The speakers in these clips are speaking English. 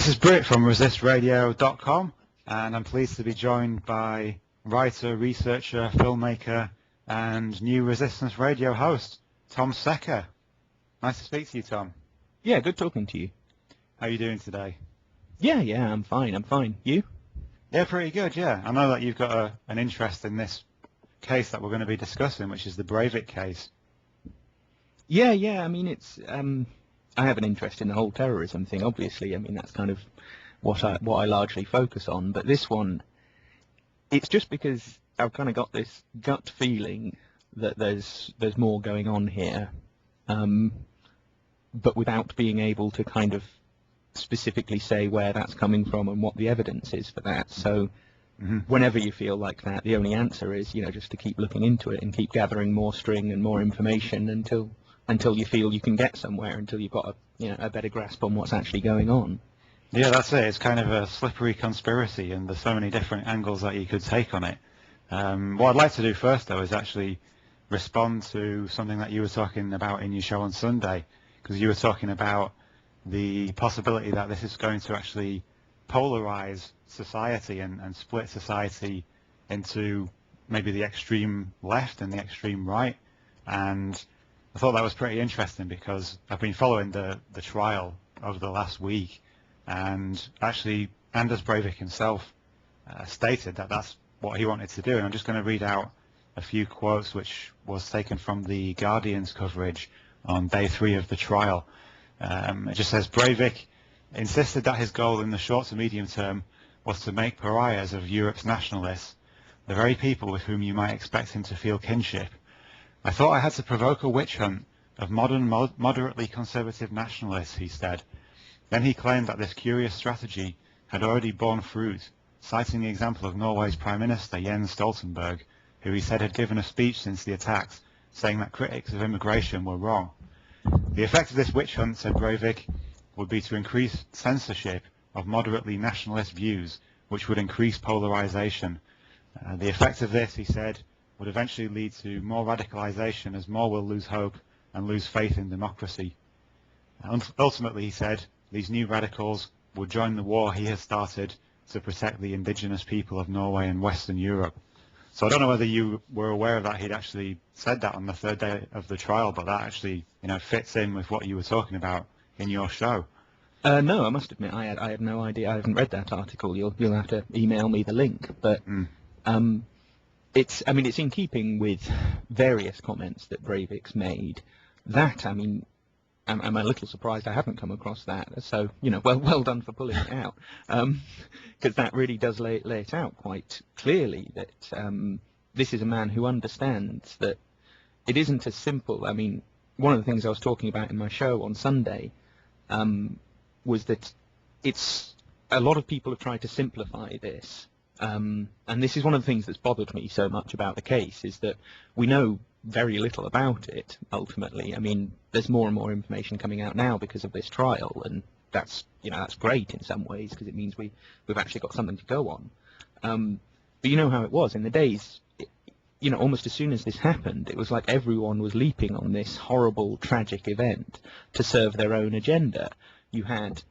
This is Britt from resistradio.com, and I'm pleased to be joined by writer, researcher, filmmaker, and new Resistance Radio host, Tom Secker. Nice to speak to you, Tom. Yeah, good talking to you. How are you doing today? Yeah, I'm fine. You? Yeah, pretty good, yeah. I know that you've got an interest in this case that we're going to be discussing, which is the Breivik case. Yeah, I mean, it's... I have an interest in the whole terrorism thing, obviously. I mean, that's kind of what I largely focus on. But this one, it's just because I've kind of got this gut feeling that there's more going on here, but without being able to kind of specifically say where that's coming from and what the evidence is for that. So whenever you feel like that, the only answer is, just to keep looking into it and keep gathering more string and more information until you feel you can get somewhere, until you've got a better grasp on what's actually going on. Yeah, that's it. It's kind of a slippery conspiracy, and there's so many different angles that you could take on it. What I'd like to do first, though, is actually respond to something that you were talking about in your show on Sunday, because you were talking about the possibility that this is going to actually polarize society and split society into maybe the extreme left and the extreme right. And I thought that was pretty interesting because I've been following the trial over the last week, and actually Anders Breivik himself stated that that's what he wanted to do. And I'm just going to read out a few quotes which was taken from the Guardian's coverage on day 3 of the trial. It just says, Breivik insisted that his goal in the short to medium term was to make pariahs of Europe's nationalists, the very people with whom you might expect him to feel kinship. I thought I had to provoke a witch hunt of modern, moderately conservative nationalists, he said. Then he claimed that this curious strategy had already borne fruit, citing the example of Norway's Prime Minister Jens Stoltenberg, who he said had given a speech since the attacks, saying that critics of immigration were wrong. The effect of this witch hunt, said Breivik, would be to increase censorship of moderately nationalist views, which would increase polarization. The effect of this, he said, would eventually lead to more radicalization as more will lose hope and lose faith in democracy. And ultimately, he said, these new radicals would join the war he has started to protect the indigenous people of Norway and Western Europe. So I don't know whether you were aware of that. He'd actually said that on the 3rd day of the trial, but that actually, fits in with what you were talking about in your show. No, I must admit, I had no idea. I haven't read that article. You'll have to email me the link. But it's in keeping with various comments that Breivik's made. I'm a little surprised I haven't come across that. So, well done for pulling it out, because that really does lay it out quite clearly that this is a man who understands that it isn't as simple. I mean, one of the things I was talking about in my show on Sunday was that it's a lot of people have tried to simplify this. And this is one of the things that's bothered me so much about the case, is that we know very little about it, ultimately. I mean, there's more and more information coming out now because of this trial, and that's great in some ways, because it means we've actually got something to go on. But you know how it was in the days, almost as soon as this happened, it was like everyone was leaping on this horrible, tragic event to serve their own agenda. You had,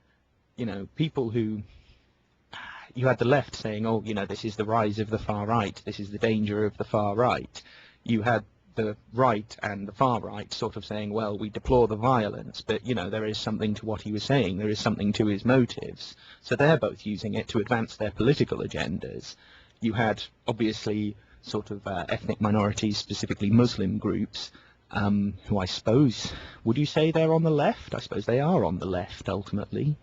people who... You had the left saying, this is the rise of the far right, this is the danger of the far right. You had the right and the far right sort of saying, well, we deplore the violence, but, there is something to what he was saying, there is something to his motives. So they're both using it to advance their political agendas. You had, obviously, sort of ethnic minorities, specifically Muslim groups, who I suppose, would you say they're on the left? I suppose they are on the left, ultimately.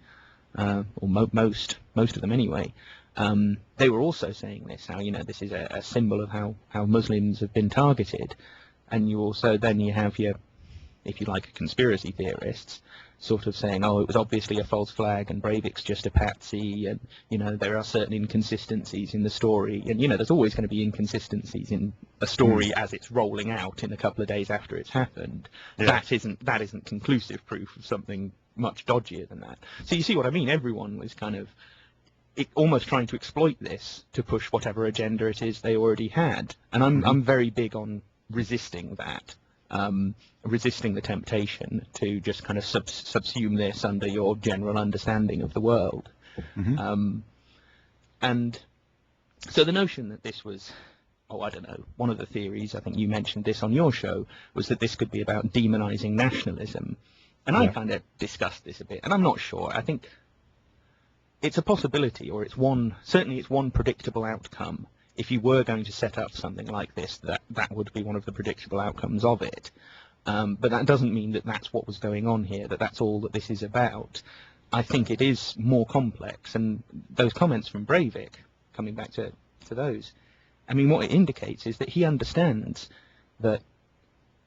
Or most of them anyway. They were also saying this, how this is a symbol of how Muslims have been targeted, and you have your, if you like, conspiracy theorists sort of saying, it was obviously a false flag and Breivik's just a patsy, and there are certain inconsistencies in the story, and there's always going to be inconsistencies in a story as it's rolling out in a couple of days after it's happened. Yeah. That isn't conclusive proof of something much dodgier than that. So you see what I mean? Everyone was kind of almost trying to exploit this to push whatever agenda it is they already had. And I'm very big on resisting that, resisting the temptation to just kind of subsume this under your general understanding of the world. And so the notion that this was, I don't know, one of the theories, I think you mentioned this on your show, was that this could be about demonizing nationalism. And I kind of discussed this a bit, and I'm not sure. I think it's a possibility, or certainly it's one predictable outcome. If you were going to set up something like this, that would be one of the predictable outcomes of it. But that doesn't mean that that's what was going on here, that that's all that this is about. I think it is more complex, and those comments from Breivik, coming back to those, I mean, what it indicates is that he understands that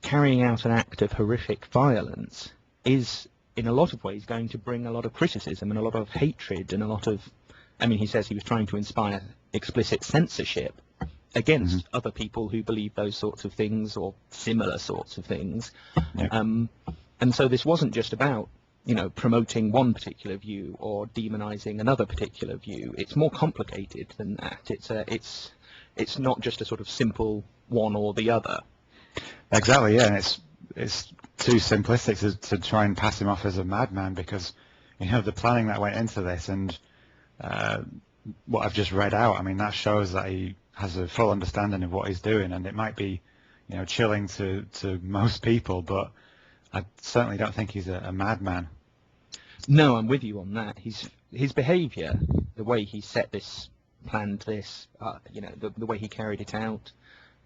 carrying out an act of horrific violence is, in a lot of ways, going to bring a lot of criticism and a lot of hatred and a lot of, I mean, he says he was trying to inspire explicit censorship against other people who believe those sorts of things or similar sorts of things. And so this wasn't just about, promoting one particular view or demonizing another particular view. It's more complicated than that. It's not just a sort of simple one or the other. Exactly, yeah, and it's too simplistic to try and pass him off as a madman, because the planning that went into this and what I've just read out, I mean, that shows that he has a full understanding of what he's doing, and it might be chilling to most people, but I certainly don't think he's a madman. No, I'm with you on that. His behaviour, the way he planned this, the way he carried it out,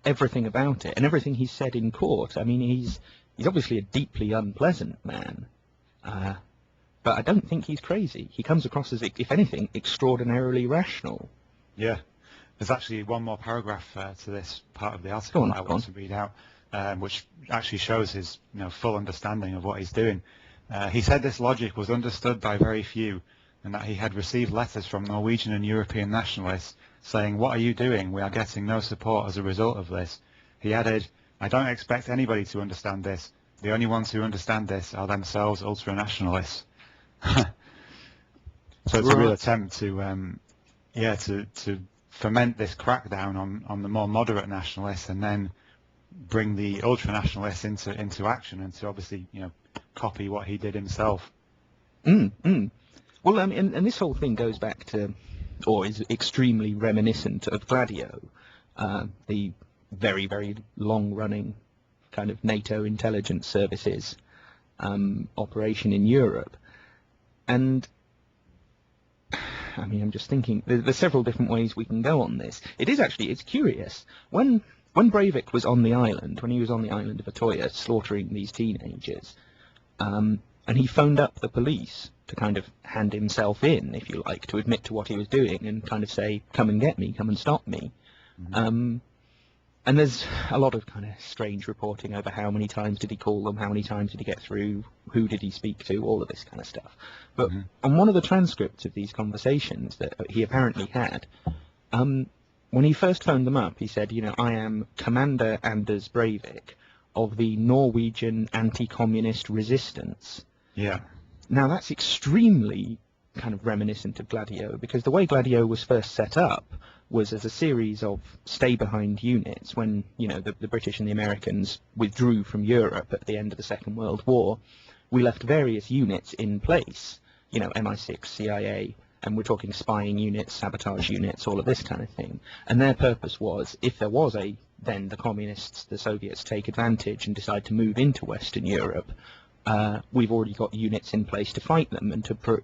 everything about it, and everything he said in court. I mean, he's obviously a deeply unpleasant man, but I don't think he's crazy. He comes across as, if anything, extraordinarily rational. Yeah. There's actually one more paragraph to this part of the article that I want to read out, which actually shows his full understanding of what he's doing. He said this logic was understood by very few, and that he had received letters from Norwegian and European nationalists saying, "What are you doing? We are getting no support as a result of this." He added, "I don't expect anybody to understand this. The only ones who understand this are themselves ultra-nationalists." So it's a real attempt to foment this crackdown on the more moderate nationalists, and then bring the ultra-nationalists into action, and to obviously copy what he did himself. Well, I mean, and this whole thing goes back to, or is extremely reminiscent of Gladio, the very, very long-running kind of NATO intelligence services operation in Europe. And I mean, I'm just thinking, there's several different ways we can go on this. It's curious. When Breivik was on the island, when he was on the island of Atoya slaughtering these teenagers, and he phoned up the police to kind of hand himself in, if you like, to admit to what he was doing and kind of say, "Come and get me, come and stop me." And there's a lot of kind of strange reporting over how many times did he call them, how many times did he get through, who did he speak to, all of this kind of stuff. But on one of the transcripts of these conversations that he apparently had, when he first phoned them up, he said, "I am Commander Anders Breivik of the Norwegian anti-communist resistance." Yeah. Now that's extremely kind of reminiscent of Gladio, because the way Gladio was first set up was as a series of stay-behind units when, the British and the Americans withdrew from Europe at the end of the Second World War. We left various units in place, MI6, CIA, and we're talking spying units, sabotage units, all of this kind of thing. And their purpose was, if there was then the communists, the Soviets, take advantage and decide to move into Western Europe, we've already got units in place to fight them and to,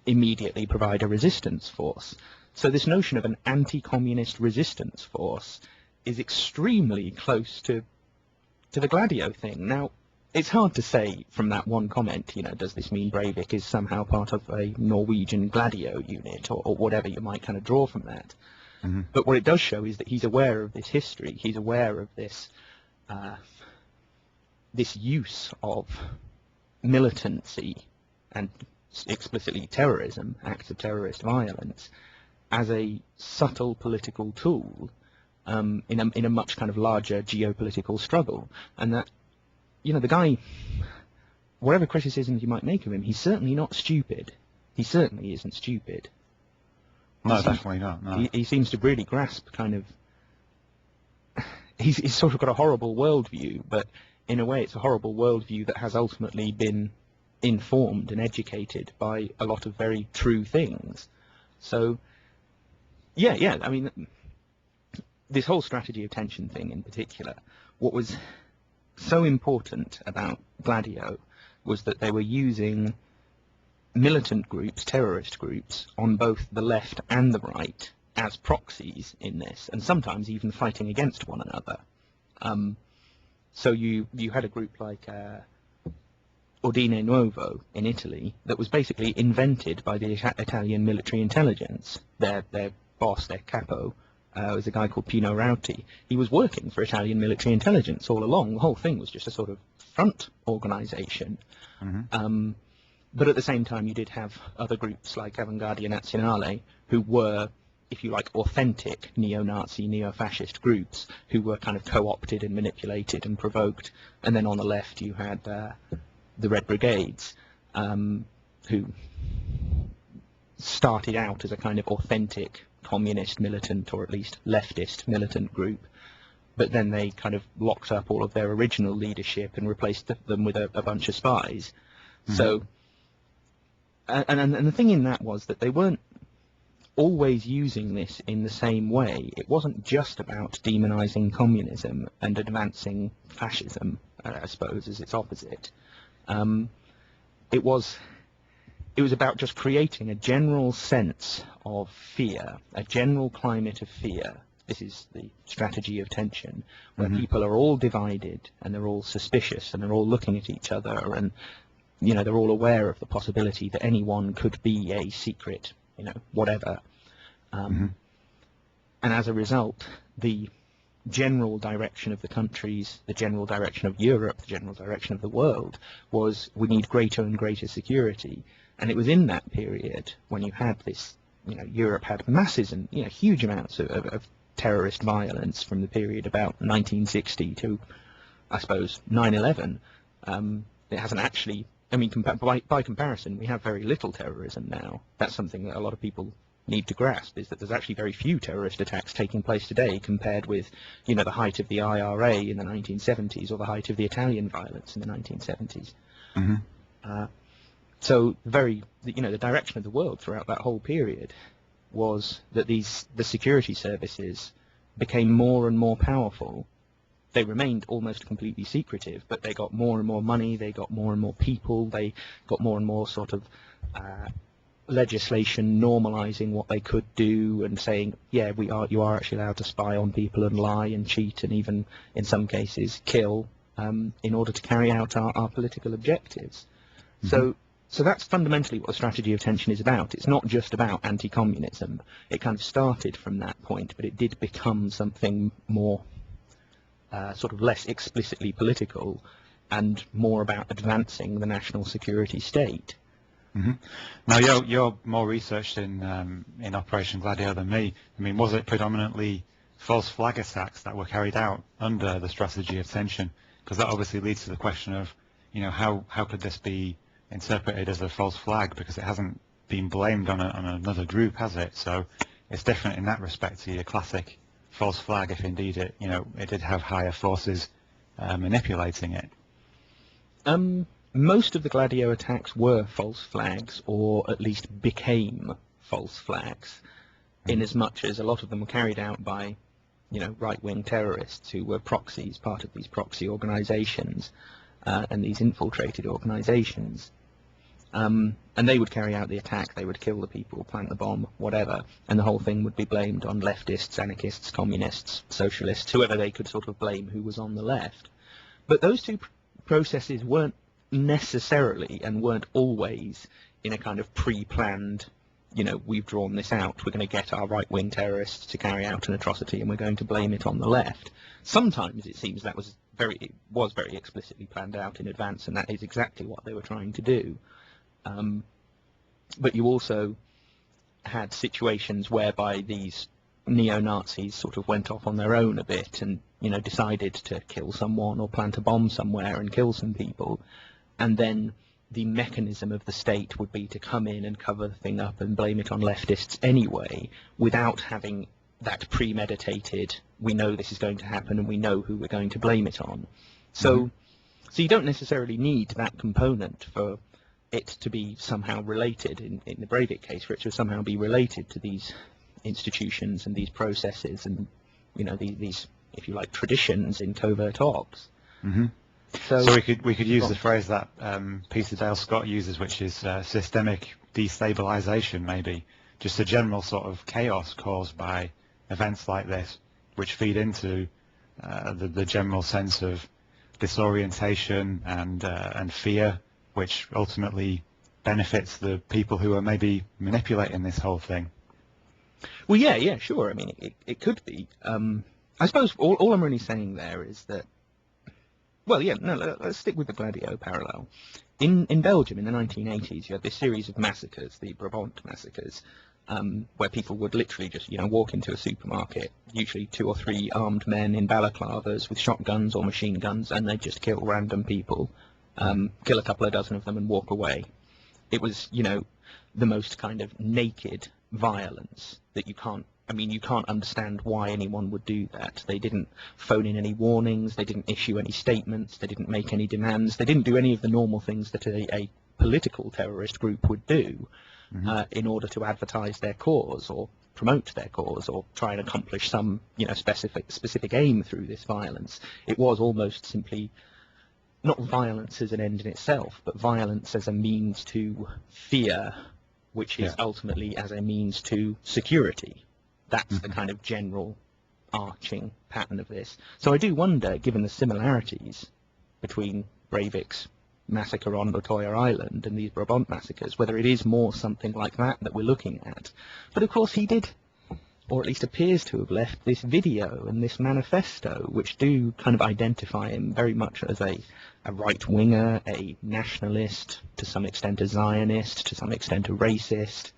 immediately provide a resistance force. So this notion of an anti-communist resistance force is extremely close to the Gladio thing. Now, it's hard to say from that one comment, does this mean Breivik is somehow part of a Norwegian Gladio unit, or whatever you might kind of draw from that. But what it does show is that he's aware of this history. He's aware of this this use of militancy and explicitly terrorism, acts of terrorist violence, as a subtle political tool in a much kind of larger geopolitical struggle. And that, the guy, whatever criticisms you might make of him, he's certainly not stupid. He certainly isn't stupid. No, definitely not. No. He seems to really grasp kind of... He's sort of got a horrible worldview, but in a way it's a horrible worldview that has ultimately been informed and educated by a lot of very true things. So, yeah, I mean, this whole strategy of tension thing in particular, what was so important about Gladio was that they were using militant groups, terrorist groups, on both the left and the right as proxies in this, and sometimes even fighting against one another. So you had a group like Ordine Nuovo in Italy that was basically invented by the Italian military intelligence. Their boss, their capo, was a guy called Pino Rauti. He was working for Italian military intelligence all along. The whole thing was just a sort of front organization. But at the same time, you did have other groups like Avanguardia Nazionale, who were, if you like, authentic neo-Nazi, neo-fascist groups who were kind of co-opted and manipulated and provoked. And then on the left, you had the Red Brigades, who started out as a kind of authentic communist militant, or at least leftist militant group, but then they kind of locked up all of their original leadership and replaced them with a bunch of spies. So, and the thing in that was that they weren't always using this in the same way. It wasn't just about demonizing communism and advancing fascism, I suppose, as its opposite. It was about just creating a general sense of fear, a general climate of fear. This is the strategy of tension, where people are all divided and they're all suspicious and they're all looking at each other, and they're all aware of the possibility that anyone could be a secret, whatever. And as a result, the general direction of the countries, the general direction of Europe, the general direction of the world was, we need greater and greater security. And it was in that period when you had this, Europe had masses and huge amounts of terrorist violence from the period about 1960 to, I suppose, 9/11. It hasn't actually, I mean, by comparison, we have very little terrorism now. That's something that a lot of people need to grasp, is that there's actually very few terrorist attacks taking place today compared with, the height of the IRA in the 1970s or the height of the Italian violence in the 1970s. So the direction of the world throughout that whole period was that the security services became more and more powerful. They remained almost completely secretive, but they got more and more money, they got more and more people, they got more and more sort of legislation normalizing what they could do and saying, yeah, you are actually allowed to spy on people and lie and cheat and even, in some cases, kill in order to carry out our political objectives. So that's fundamentally what the strategy of tension is about. It's not just about anti-communism. It kind of started from that point, but it did become something more sort of less explicitly political and more about advancing the national security state. Now, you're more researched in Operation Gladio than me. I mean, was it predominantly false flag attacks that were carried out under the strategy of tension? Because that obviously leads to the question of, how could this be interpreted as a false flag, because it hasn't been blamed on another group, has it? So it's different in that respect to your classic false flag, if indeed it did have higher forces manipulating it. Most of the Gladio attacks were false flags, or at least became false flags, in as much as a lot of them were carried out by right-wing terrorists who were proxies, part of these proxy organizations and these infiltrated organizations. And they would carry out the attack, they would kill the people, plant the bomb, whatever, and the whole thing would be blamed on leftists, anarchists, communists, socialists, whoever they could sort of blame who was on the left. But those two processes weren't necessarily and weren't always in a kind of pre-planned, we've drawn this out, we're going to get our right-wing terrorists to carry out an atrocity and we're going to blame it on the left. Sometimes it seems that was very explicitly planned out in advance, and that is exactly what they were trying to do. But you also had situations whereby these neo-Nazis sort of went off on their own a bit and, decided to kill someone or plant a bomb somewhere and kill some people. And then the mechanism of the state would be to come in and cover the thing up and blame it on leftists anyway, without having that premeditated, we know this is going to happen and we know who we're going to blame it on. So you don't necessarily need that component for it to be somehow related, in the Breivik case, for it to somehow be related to these institutions and these processes and, you know, these, if you like, traditions in covert ops. Mm-hmm. So we could use the phrase that Peter Dale Scott uses, which is systemic destabilization, maybe just a general sort of chaos caused by events like this, which feed into the general sense of disorientation and fear, which ultimately benefits the people who are maybe manipulating this whole thing. Well, yeah, sure. I mean, it could be. I suppose all I'm really saying there is that, well, yeah, no, let's stick with the Gladio parallel. In Belgium in the 1980s, you had this series of massacres, the Brabant massacres, where people would literally just, you know, walk into a supermarket, usually 2 or 3 armed men in balaclavas with shotguns or machine guns, and they'd just kill random people, kill a couple of dozen of them and walk away. It was, you know, the most kind of naked violence that you can't understand why anyone would do that. They didn't phone in any warnings, they didn't issue any statements, they didn't make any demands, they didn't do any of the normal things that a political terrorist group would do in order to advertise their cause or promote their cause or try and accomplish some, you know, specific aim through this violence. It was almost simply not violence as an end in itself, but violence as a means to fear, which is ultimately as a means to security. That's the kind of general arching pattern of this. So I do wonder, given the similarities between Breivik's massacre on Utoya Island and these Brabant massacres, whether it is more something like that we're looking at. But of course he did, or at least appears to have left, this video and this manifesto, which do kind of identify him very much as a right-winger, a nationalist, to some extent a Zionist, to some extent a racist.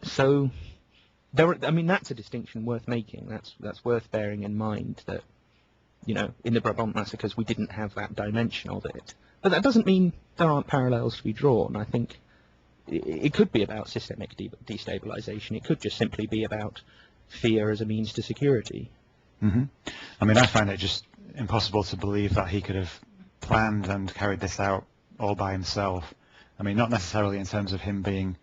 So that's a distinction worth making. That's worth bearing in mind, that, you know, in the Brabant massacres we didn't have that dimension of it. But that doesn't mean there aren't parallels to be drawn. I think it could be about systemic destabilization. It could just simply be about fear as a means to security. I mean, I find it just impossible to believe that he could have planned and carried this out all by himself. I mean, not necessarily in terms of him being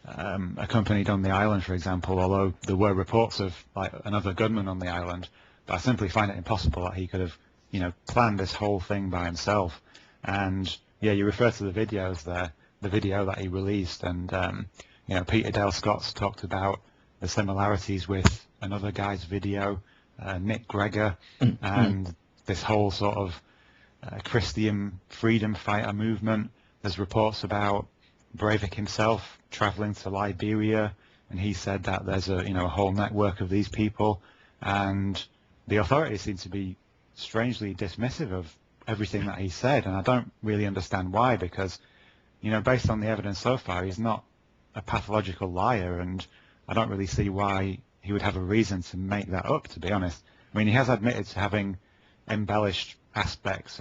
accompanied on the island, for example, although there were reports of like another gunman on the island. But I simply find it impossible that he could have, you know, planned this whole thing by himself. And yeah, you refer to the videos there, the video that he released, and you know, Peter Dale Scott's talked about the similarities with another guy's video, Nick Gregor, and this whole sort of Christian freedom fighter movement. There's reports about Breivik himself traveling to Liberia, and he said that there's a whole network of these people, and the authorities seem to be strangely dismissive of everything that he said, and I don't really understand why, because, you know, based on the evidence so far, he's not a pathological liar, and I don't really see why he would have a reason to make that up, to be honest. I mean, he has admitted to having embellished aspects.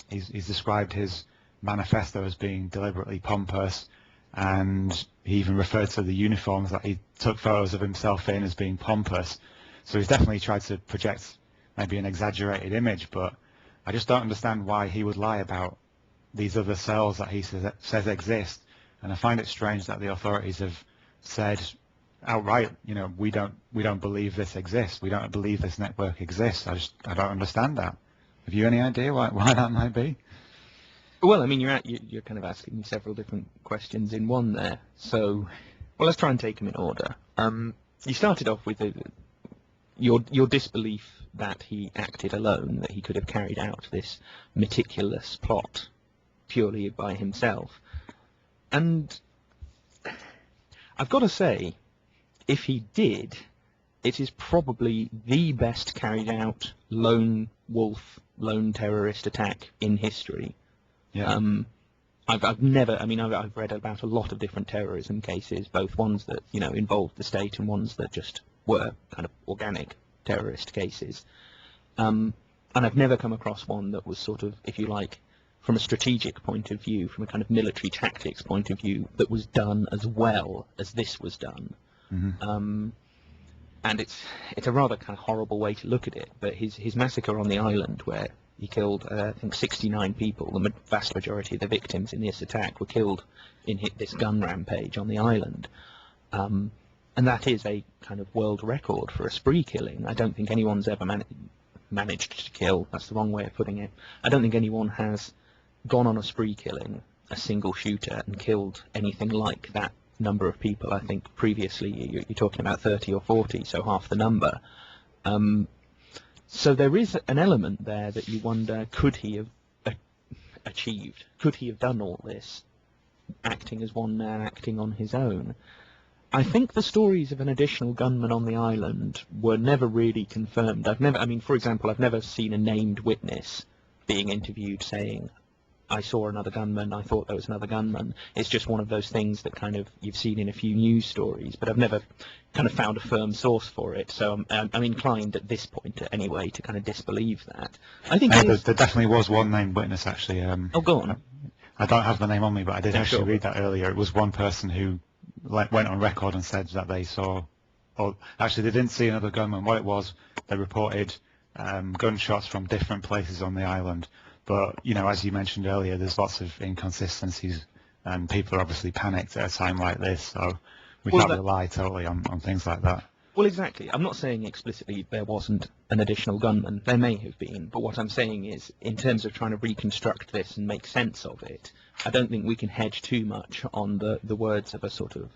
He's described his manifesto as being deliberately pompous, and he even referred to the uniforms that he took photos of himself in as being pompous. So he's definitely tried to project maybe an exaggerated image, but I just don't understand why he would lie about these other cells that he says exist. And I find it strange that the authorities have said outright, you know, we don't believe this exists. We don't believe this network exists. I don't understand that. Have you any idea why that might be? Well, I mean, you're kind of asking me several different questions in one there. So, well, let's try and take them in order. You started off with your disbelief that he acted alone, that he could have carried out this meticulous plot purely by himself. And I've got to say, if he did, it is probably the best carried out lone wolf, lone terrorist attack in history. Yeah. I've never, I mean, I've read about a lot of different terrorism cases, both ones that, you know, involved the state and ones that just were kind of organic terrorist cases. And I've never come across one that was sort of, if you like, from a strategic point of view, from a kind of military tactics point of view, that was done as well as this was done. And it's a rather kind of horrible way to look at it, but his massacre on the island, where He killed, I think, 69 people. The vast majority of the victims in this attack were killed in this gun rampage on the island. And that is a kind of world record for a spree killing. I don't think anyone's ever managed to kill. That's the wrong way of putting it. I don't think anyone has gone on a spree killing, a single shooter, and killed anything like that number of people. I think previously you're talking about 30 or 40, so half the number. So there is an element there that you wonder, could he have achieved? Could he have done all this, acting as one man, acting on his own? I think the stories of an additional gunman on the island were never really confirmed. For example, I've never seen a named witness being interviewed saying, I saw another gunman, I thought there was another gunman. It's just one of those things that kind of you've seen in a few news stories, but I've never kind of found a firm source for it. So I'm inclined at this point, anyway, to kind of disbelieve that. I think there definitely was one named witness, actually. Oh, go on. I don't have the name on me, but I did actually read that earlier. It was one person who went on record and said that they saw, or actually they didn't see another gunman. What it was, they reported gunshots from different places on the island. But, as you mentioned earlier, there's lots of inconsistencies, and people are obviously panicked at a time like this, so we can't rely totally on things like that. Well, exactly. I'm not saying explicitly there wasn't an additional gunman. There may have been, but what I'm saying is, in terms of trying to reconstruct this and make sense of it, I don't think we can hedge too much on the words of a sort of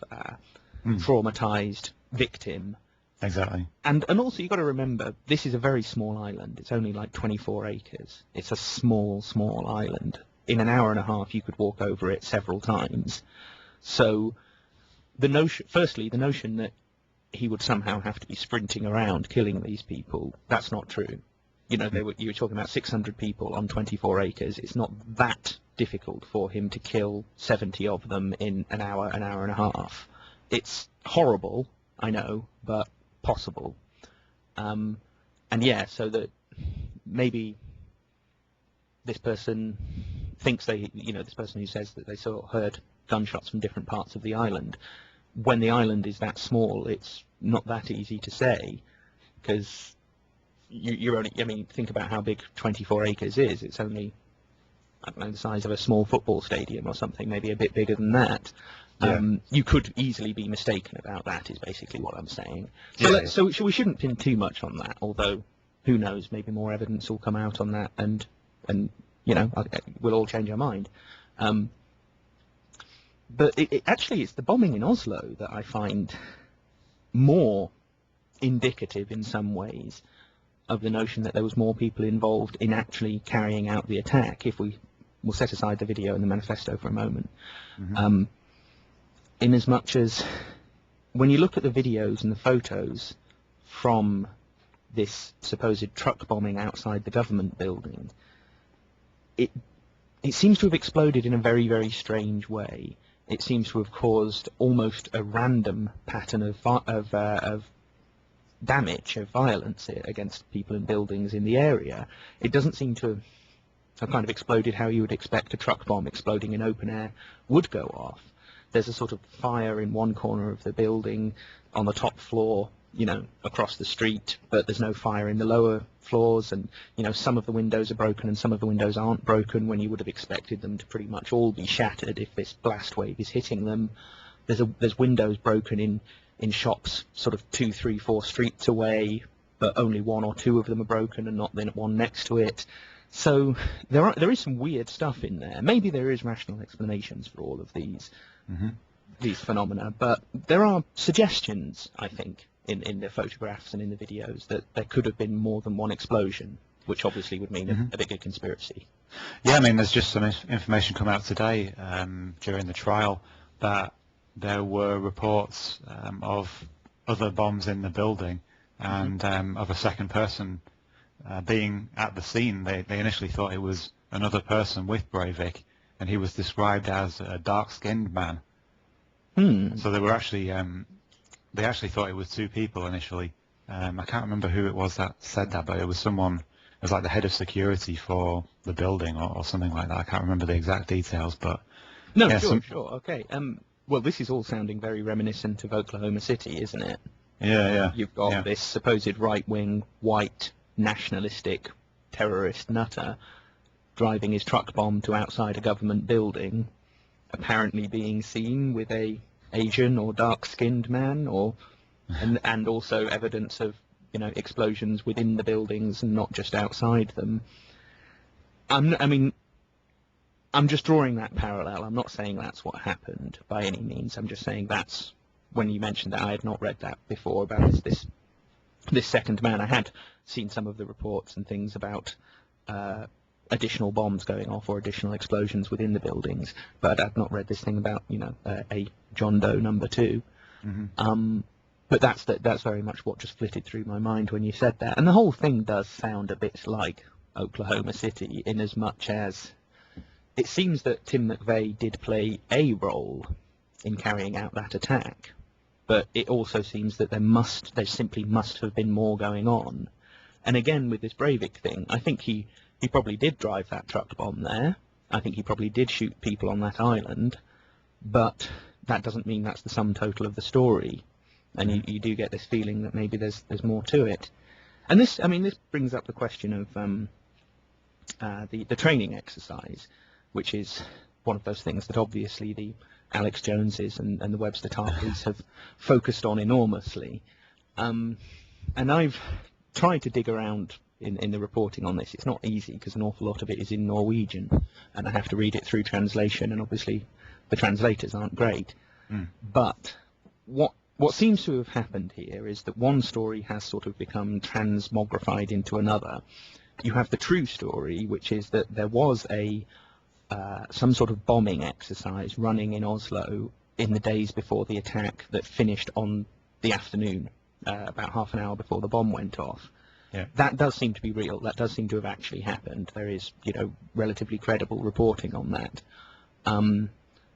traumatized victim. Exactly. And also, you've got to remember, this is a very small island. It's only like 24 acres. It's a small, small island. In an hour and a half, you could walk over it several times. So, the notion that he would somehow have to be sprinting around killing these people, that's not true. You were talking about 600 people on 24 acres. It's not that difficult for him to kill 70 of them in an hour and a half. It's horrible, I know, but possible. So that maybe this person thinks this person who says that they heard gunshots from different parts of the island, when the island is that small, it's not that easy to say, because you're only, think about how big 24 acres is. It's only, I don't know, the size of a small football stadium or something, maybe a bit bigger than that. Yeah. You could easily be mistaken about that, is basically what I'm saying. So, so we shouldn't pin too much on that, although, who knows, maybe more evidence will come out on that, and we'll all change our mind. But actually, it's the bombing in Oslo that I find more indicative in some ways of the notion that there was more people involved in actually carrying out the attack, if we'll set aside the video and the manifesto for a moment. Mm-hmm. In as much as when you look at the videos and the photos from this supposed truck bombing outside the government building, it seems to have exploded in a very, very strange way. It seems to have caused almost a random pattern of damage, of violence against people and buildings in the area. It doesn't seem to have kind of exploded how you would expect a truck bomb exploding in open air would go off. There's a sort of fire in one corner of the building on the top floor, across the street, but there's no fire in the lower floors, and, some of the windows are broken and some of the windows aren't broken when you would have expected them to pretty much all be shattered if this blast wave is hitting them. There's windows broken in shops sort of 2, 3, 4 streets away, but only 1 or 2 of them are broken and not the one next to it. So there is some weird stuff in there. Maybe there is rational explanations for all of these phenomena, but there are suggestions, I think, in the photographs and in the videos that there could have been more than one explosion, which obviously would mean a bigger conspiracy. Yeah, there's just some information come out today during the trial that there were reports of other bombs in the building and of a second person being at the scene. They initially thought it was another person with Breivik, and he was described as a dark-skinned man. So they were actually they actually thought it was 2 people initially. I can't remember who it was that said that, but it was someone, it was like the head of security for the building or something like that. I can't remember the exact details, but no, yeah, sure, okay. Well, this is all sounding very reminiscent of Oklahoma City, isn't it? Yeah. You've got this supposed right-wing, white, nationalistic terrorist nutter driving his truck bomb to outside a government building, apparently being seen with a Asian or dark-skinned man, and also evidence of explosions within the buildings and not just outside them. I'm just drawing that parallel. I'm not saying that's what happened by any means. I'm just saying that's, when you mentioned that, I had not read that before about this second man. I had seen some of the reports and things about additional bombs going off or additional explosions within the buildings, but I've not read this thing about a John Doe number 2. Mm-hmm. But that's very much what just flitted through my mind when you said that. And the whole thing does sound a bit like Oklahoma City, in as much as it seems that Tim McVeigh did play a role in carrying out that attack, but it also seems that there simply must have been more going on. And again, with this Breivik thing, I think he probably did drive that truck bomb there. I think he probably did shoot people on that island, but that doesn't mean that's the sum total of the story. And you do get this feeling that maybe there's more to it. And this brings up the question of the training exercise, which is one of those things that obviously the Alex Joneses and the Webster Tarplys have focused on enormously. And I've tried to dig around in the reporting on this. It's not easy because an awful lot of it is in Norwegian, and I have to read it through translation, and obviously the translators aren't great. But what seems to have happened here is that one story has sort of become transmogrified into another. You have the true story, which is that there was some sort of bombing exercise running in Oslo in the days before the attack that finished on the afternoon, about half an hour before the bomb went off. Yeah. That does seem to be real. That does seem to have actually happened. There is, relatively credible reporting on that.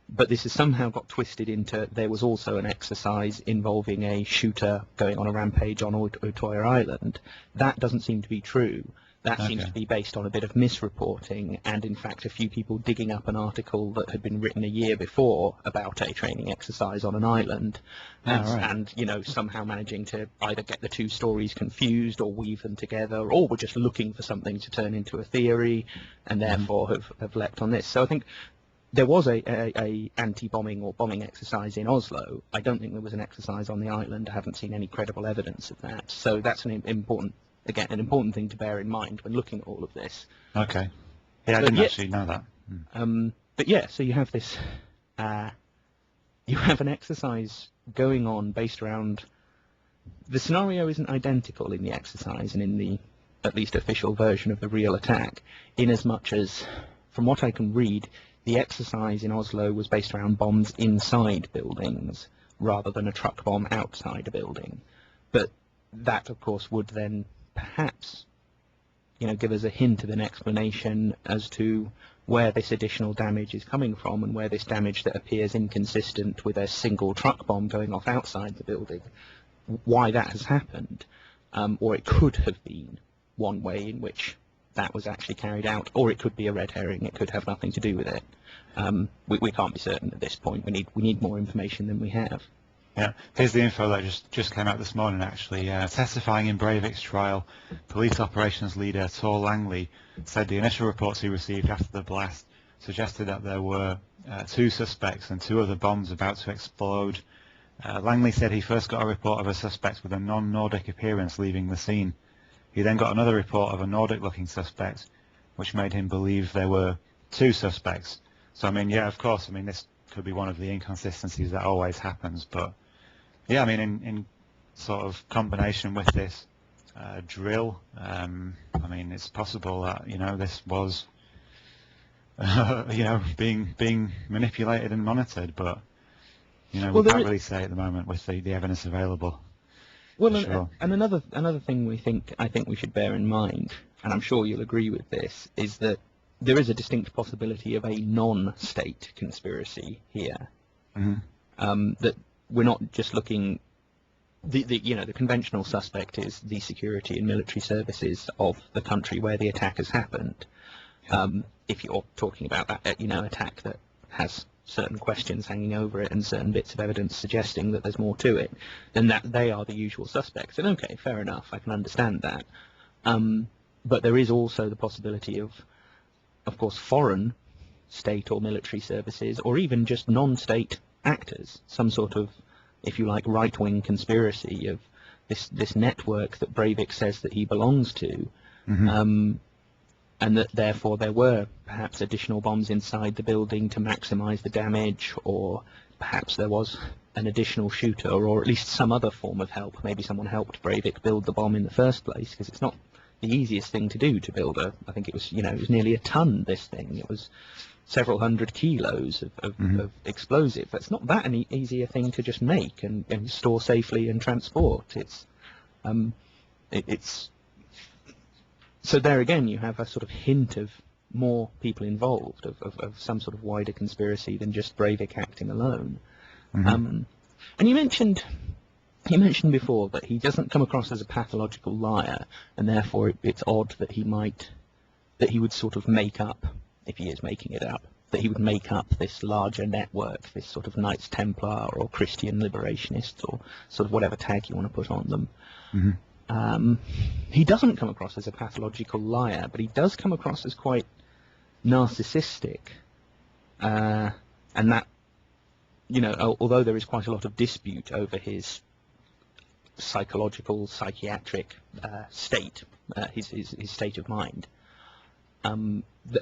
But this has somehow got twisted into there was also an exercise involving a shooter going on a rampage on Utoya Island. That doesn't seem to be true. That seems to be based on a bit of misreporting, and in fact a few people digging up an article that had been written a year before about a training exercise on an island, and somehow managing to either get the two stories confused or weave them together, or were just looking for something to turn into a theory, and therefore have leapt on this. So I think there was a anti-bombing or bombing exercise in Oslo. I don't think there was an exercise on the island. I haven't seen any credible evidence of that. So that's an important thing to bear in mind when looking at all of this. Okay. Yeah, I didn't actually know that. But yeah, so you have this, you have an exercise going on based around, the scenario isn't identical in the exercise and in the, at least official version of the real attack, in as much as, from what I can read, the exercise in Oslo was based around bombs inside buildings rather than a truck bomb outside a building. But that, of course, would then perhaps, give us a hint of an explanation as to where this additional damage is coming from and where this damage that appears inconsistent with a single truck bomb going off outside the building, why that has happened. Or it could have been one way in which that was actually carried out, or it could be a red herring. It could have nothing to do with it. We can't be certain at this point. We need more information than we have. Yeah, here's the info that just came out this morning, actually. Testifying in Breivik's trial, police operations leader Tor Langley said the initial reports he received after the blast suggested that there were 2 suspects and 2 other bombs about to explode. Langley said he first got a report of a suspect with a non-Nordic appearance leaving the scene. He then got another report of a Nordic-looking suspect, which made him believe there were 2 suspects. So, yeah, of course, this could be one of the inconsistencies that always happens, but yeah, in sort of combination with this drill, it's possible that, this was, being manipulated and monitored, but, we can't really say at the moment with the evidence available. Well, sure. And another thing I think we should bear in mind, and I'm sure you'll agree with this, is that there is a distinct possibility of a non-state conspiracy here. Mm-hmm. That we're not just looking. The conventional suspect is the security and military services of the country where the attack has happened. If you're talking about that, attack that has certain questions hanging over it and certain bits of evidence suggesting that there's more to it, then that they are the usual suspects. And okay, fair enough, I can understand that. but there is also the possibility of course, foreign state or military services, or even just non-state actors, some sort of, if you like, right-wing conspiracy of this network that Breivik says that he belongs to, and that therefore there were perhaps additional bombs inside the building to maximize the damage, or perhaps there was an additional shooter, or at least some other form of help. Maybe someone helped Breivik build the bomb in the first place, because it's not the easiest thing to do to build I think it was, it was nearly a ton, this thing. It was several hundred kilos of explosive. It's not that any easier thing to just make and store safely and transport. It's so there again you have a sort of hint of more people involved, of some sort of wider conspiracy than just Breivik acting alone. And you mentioned before that he doesn't come across as a pathological liar, and therefore it's odd that he would sort of make up, if he is making it up, that he would make up this larger network, this sort of Knights Templar or Christian liberationists, or sort of whatever tag you want to put on them. He doesn't come across as a pathological liar, but he does come across as quite narcissistic, and that, although there is quite a lot of dispute over his psychological, psychiatric state, his state of mind,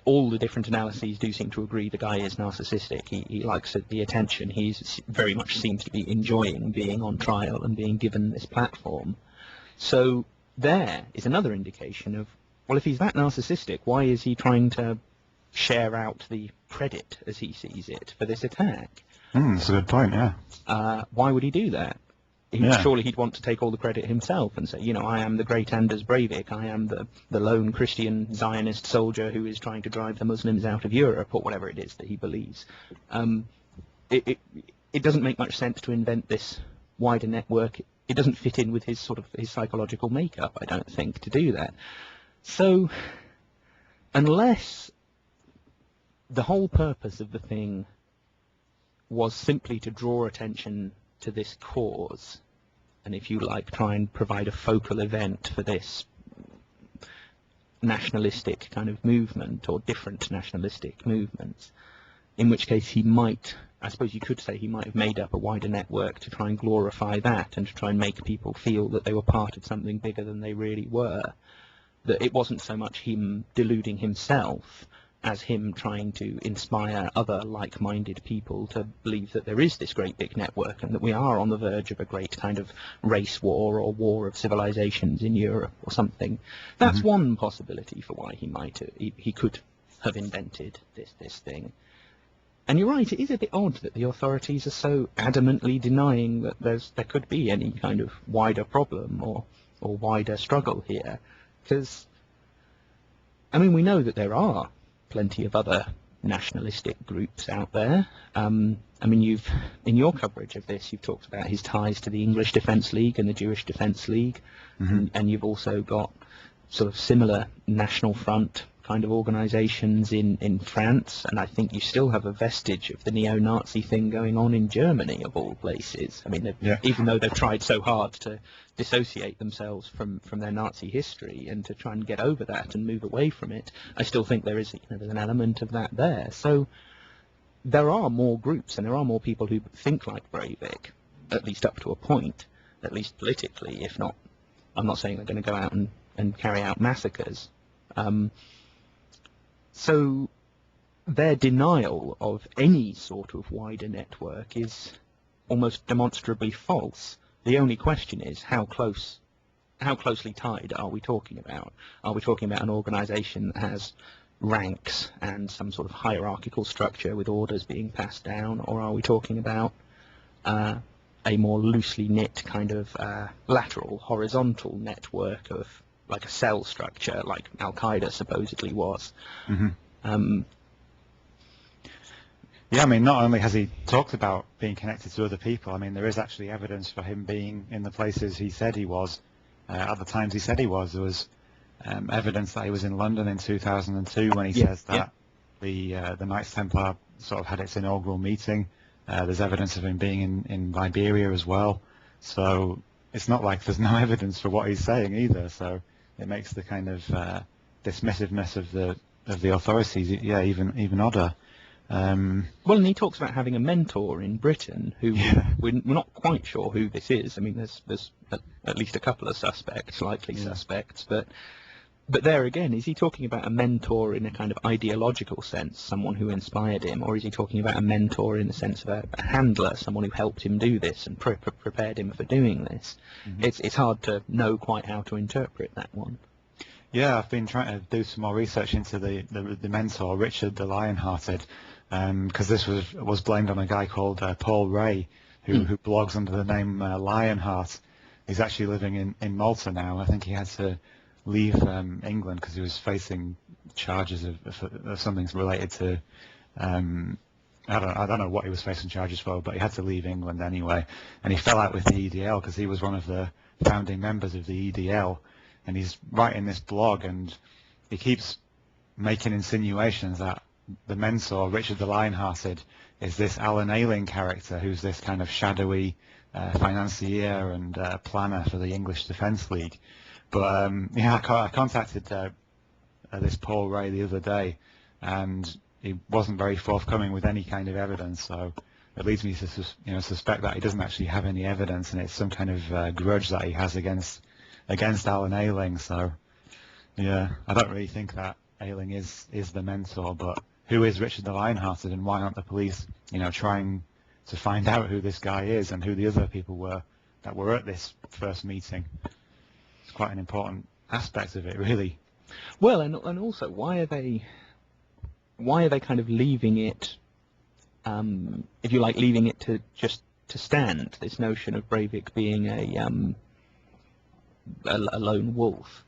all the different analyses do seem to agree the guy is narcissistic. He likes the attention. He very much seems to be enjoying being on trial and being given this platform. So there is another indication of, well, if he's that narcissistic, why is he trying to share out the credit, as he sees it, for this attack? That's a good point, yeah. Why would he do that? Surely he'd want to take all the credit himself and say, I am the great Anders Breivik, I am the lone Christian Zionist soldier who is trying to drive the Muslims out of Europe, or whatever it is that he believes. It doesn't make much sense to invent this wider network. It doesn't fit in with his psychological makeup, I don't think, to do that. So, unless the whole purpose of the thing was simply to draw attention to this cause, and if you like, try and provide a focal event for this nationalistic kind of movement, or different nationalistic movements, in which case he might, I suppose you could say, he might have made up a wider network to try and glorify that, and to try and make people feel that they were part of something bigger than they really were. That it wasn't so much him deluding himself as him trying to inspire other like-minded people to believe that there is this great big network, and that we are on the verge of a great kind of race war, or war of civilizations in Europe or something. That's one possibility for why he could have invented this thing. And you're right, it is a bit odd that the authorities are so adamantly denying that there could be any kind of wider problem or wider struggle here. Because, we know that there are plenty of other nationalistic groups out there. You've, in your coverage of this, you've talked about his ties to the English Defence League and the Jewish Defence League, and you've also got sort of similar National Front kind of organisations in France, and I think you still have a vestige of the neo-Nazi thing going on in Germany, of all places. Even though they've tried so hard to dissociate themselves from their Nazi history and to try and get over that and move away from it, I still think there's an element of that there. So there are more groups, and there are more people who think like Breivik, at least up to a point, at least politically, if not, I'm not saying they're going to go out and carry out massacres. So their denial of any sort of wider network is almost demonstrably false. The only question is how closely tied are we talking about? Are we talking about an organisation that has ranks and some sort of hierarchical structure with orders being passed down, or are we talking about a more loosely knit kind of lateral, horizontal network of like a cell structure, like Al-Qaeda supposedly was? Not only has he talked about being connected to other people, there is actually evidence for him being in the places he said he was, at the times he said he was. There was evidence that he was in London in 2002 when he says that the Knights Templar sort of had its inaugural meeting. There's evidence of him being in Liberia as well. So it's not like there's no evidence for what he's saying either. So it makes the kind of dismissiveness of the authorities, yeah, even odder. Well, and he talks about having a mentor in Britain who we're not quite sure who this is. I mean, there's at least a couple of suspects, likely suspects, but there again, is he talking about a mentor in a kind of ideological sense, someone who inspired him, or is he talking about a mentor in the sense of a handler, someone who helped him do this and prepared him for doing this? It's hard to know quite how to interpret that one. Yeah, I've been trying to do some more research into the mentor, Richard the Lionhearted, because this was blamed on a guy called Paul Ray, who blogs under the name Lionheart. He's actually living in Malta now. I think he had to leave England because he was facing charges of something related to I don't know what he was facing charges for, but he had to leave England anyway, and he fell out with the EDL because he was one of the founding members of the EDL. And he's writing this blog, and he keeps making insinuations that the mentor, Richard the Lionhearted, is this Alan Ayling character who's this kind of shadowy financier and planner for the English Defence League. But I contacted this Paul Ray the other day, and he wasn't very forthcoming with any kind of evidence. So it leads me to suspect that he doesn't actually have any evidence, and it's some kind of grudge that he has against Alan Ayling. So yeah, I don't really think that Ayling is the mentor, but who is Richard the Lionhearted, and why aren't the police trying to find out who this guy is and who the other people were that were at this first meeting? It's quite an important aspect of it, really. Well, and also, why are they kind of leaving it, if you like, leaving it to stand, this notion of Breivik being a lone wolf,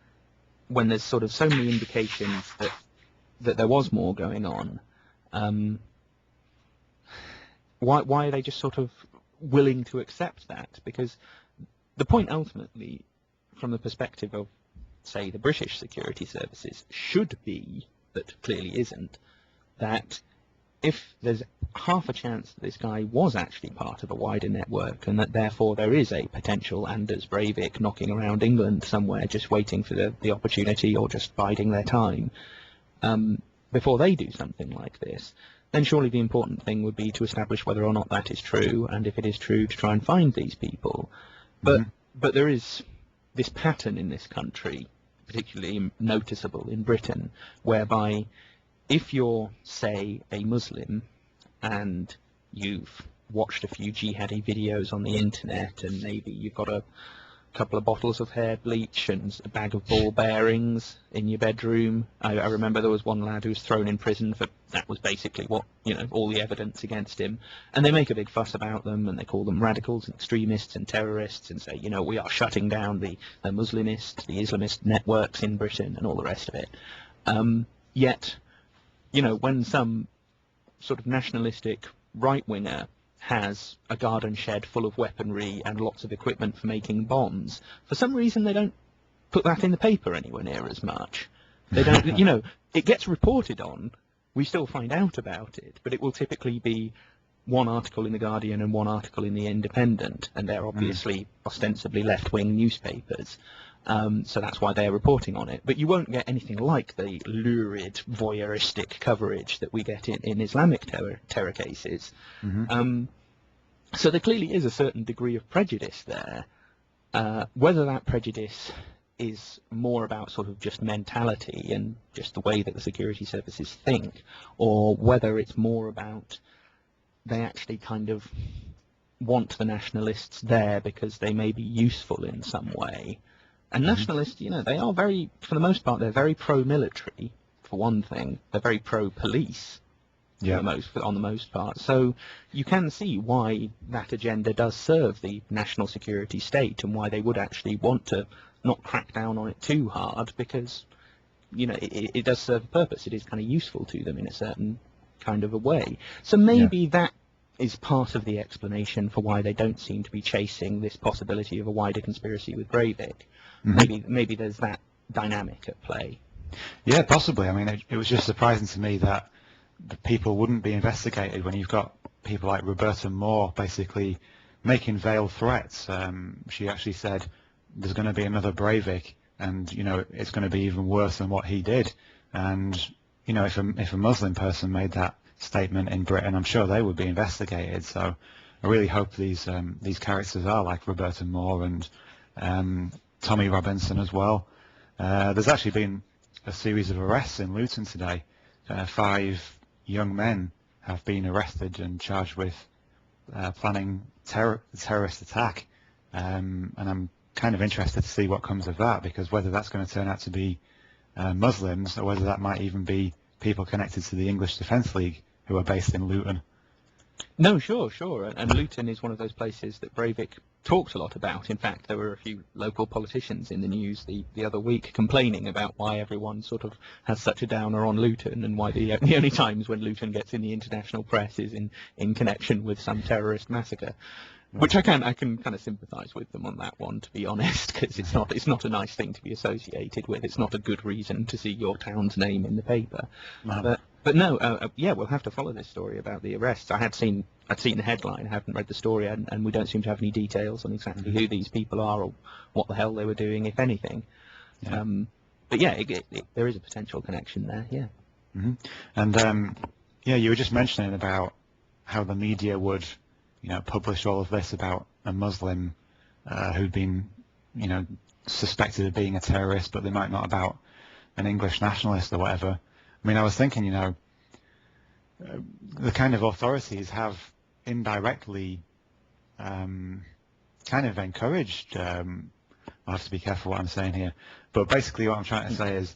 when there's sort of so many indications that there was more going on? Why are they just sort of willing to accept that? Because the point ultimately, from the perspective of, say, the British security services, should be, but clearly isn't, that if there's half a chance that this guy was actually part of a wider network, and that therefore there is a potential Anders Breivik knocking around England somewhere just waiting for the opportunity, or just biding their time, before they do something like this, then surely the important thing would be to establish whether or not that is true, and if it is true, to try and find these people. But there is this pattern in this country, particularly noticeable in Britain, whereby if you're, say, a Muslim, and you've watched a few jihadi videos on the internet, and maybe you've got a couple of bottles of hair bleach and a bag of ball bearings in your bedroom. I remember there was one lad who was thrown in prison for, that was basically what, all the evidence against him. And they make a big fuss about them, and they call them radicals and extremists and terrorists, and say, we are shutting down the Muslimist, the Islamist networks in Britain and all the rest of it. Yet, when some sort of nationalistic right-winger has a garden shed full of weaponry and lots of equipment for making bombs, for some reason they don't put that in the paper anywhere near as much. They don't, it gets reported on, we still find out about it, but it will typically be one article in the Guardian and one article in the Independent, and they're obviously ostensibly left-wing newspapers. So that's why they're reporting on it. But you won't get anything like the lurid, voyeuristic coverage that we get in Islamic terror cases. So there clearly is a certain degree of prejudice there. Whether that prejudice is more about sort of just mentality and just the way that the security services think, or whether it's more about they actually kind of want the nationalists there because they may be useful in some way. And nationalists, they are very, for the most part, they're very pro-military, for one thing. They're very pro-police, on the most part. So you can see why that agenda does serve the national security state, and why they would actually want to not crack down on it too hard, because, it does serve a purpose. It is kind of useful to them in a certain kind of a way. So maybe that is part of the explanation for why they don't seem to be chasing this possibility of a wider conspiracy with Breivik. Maybe there's that dynamic at play. Yeah, possibly. I mean, it was just surprising to me that the people wouldn't be investigated when you've got people like Roberta Moore basically making veiled threats. She actually said there's going to be another Breivik and it's going to be even worse than what he did. And if a Muslim person made that statement in Britain, I'm sure they would be investigated. So I really hope these characters are like Roberta Moore and Tommy Robinson as well. There's actually been a series of arrests in Luton today. 5 young men have been arrested and charged with planning terrorist attack, and I'm kind of interested to see what comes of that, because whether that's going to turn out to be Muslims or whether that might even be people connected to the English Defence League who are based in Luton. No, sure. And Luton is one of those places that Breivik talked a lot about. In fact, there were a few local politicians in the news the other week complaining about why everyone sort of has such a downer on Luton, and why the only times when Luton gets in the international press is in connection with some terrorist massacre. Which I can kind of sympathise with them on that one, to be honest, because it's not a nice thing to be associated with. It's not a good reason to see your town's name in the paper. No. But no, we'll have to follow this story about the arrests. I'd seen the headline, haven't read the story, and we don't seem to have any details on exactly who these people are or what the hell they were doing, if anything. Yeah. But yeah, there is a potential connection there. Yeah. Mm-hmm. And you were just mentioning about how the media would publish all of this about a Muslim who'd been, suspected of being a terrorist, but they might not about an English nationalist or whatever. I mean, I was thinking, the kind of authorities have indirectly kind of encouraged, I'll have to be careful what I'm saying here, but basically what I'm trying to say is,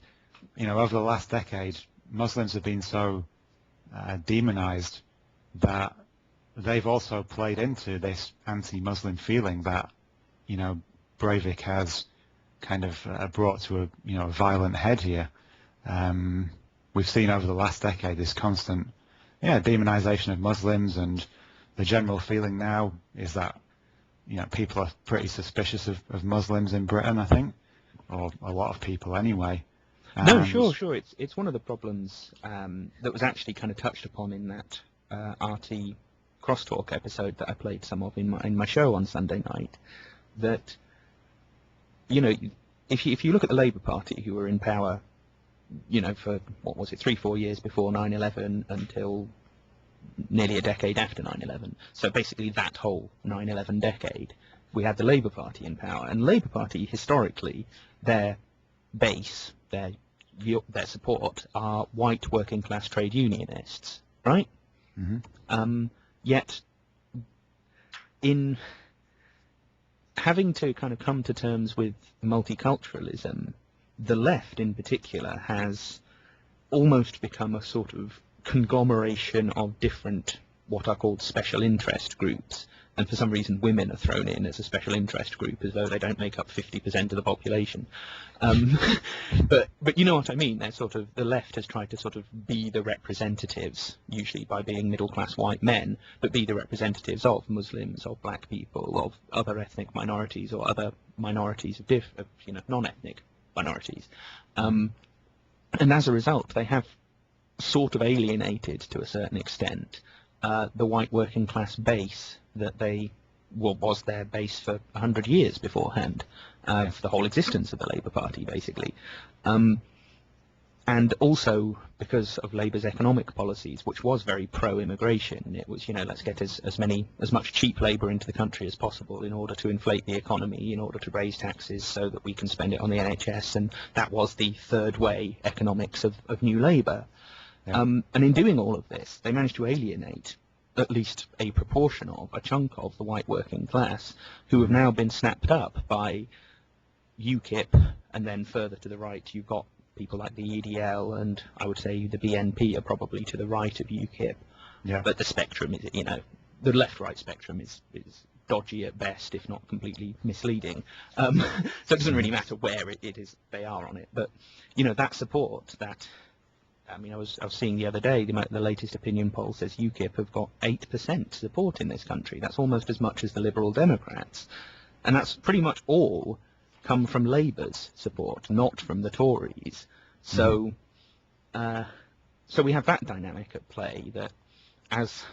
over the last decade, Muslims have been so demonized that they've also played into this anti-Muslim feeling that, Breivik has kind of brought to a violent head here. We've seen over the last decade this constant, demonization of Muslims, and the general feeling now is that, people are pretty suspicious of Muslims in Britain, I think, or a lot of people anyway. No, sure. It's one of the problems that was actually kind of touched upon in that RT Crosstalk episode that I played some of in my show on Sunday night. That if you look at the Labour Party, who were in power, for what was it, 3-4 years before 9/11 until nearly a decade after 9/11. So basically that whole 9/11 decade, we had the Labour Party in power, and Labour Party historically, their base, their support are white working class trade unionists, right? Mm-hmm. Yet, in having to kind of come to terms with multiculturalism, the left in particular has almost become a sort of conglomeration of different, what are called special interest groups. And for some reason women are thrown in as a special interest group, as though they don't make up 50% of the population. But you know what I mean? They're sort of, the left has tried to sort of be the representatives, usually by being middle-class white men, but be the representatives of Muslims, of black people, of other ethnic minorities, or other minorities of non-ethnic minorities. And as a result, they have sort of alienated, to a certain extent, the white working class base that was their base for 100 years beforehand, for the whole existence of the Labour Party, basically. And also because of Labour's economic policies, which was very pro-immigration. It was, let's get as much cheap labour into the country as possible in order to inflate the economy, in order to raise taxes so that we can spend it on the NHS, and that was the third way economics of New Labour. Yeah. And in doing all of this, they managed to alienate at least a proportion of, a chunk of the white working class, who have now been snapped up by UKIP, and then further to the right you've got people like the EDL, and I would say the BNP are probably to the right of UKIP. Yeah. But the spectrum is, the left-right spectrum is dodgy at best, if not completely misleading. So it doesn't really matter where it is they are on it. But, that support, that... I mean, I was seeing the other day, the latest opinion poll says UKIP have got 8% support in this country. That's almost as much as the Liberal Democrats. And that's pretty much all come from Labour's support, not from the Tories. So, so we have that dynamic at play, that as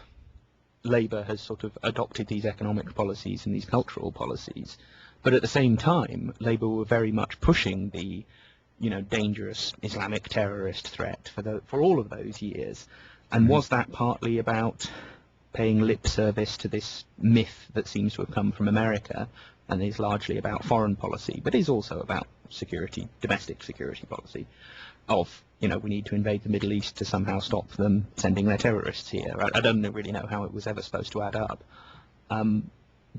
Labour has sort of adopted these economic policies and these cultural policies, But at the same time, Labour were very much pushing the, dangerous Islamic terrorist threat for all of those years. And was that partly about paying lip service to this myth that seems to have come from America and is largely about foreign policy, but is also about domestic security policy of, we need to invade the Middle East to somehow stop them sending their terrorists here. I don't really know how it was ever supposed to add up.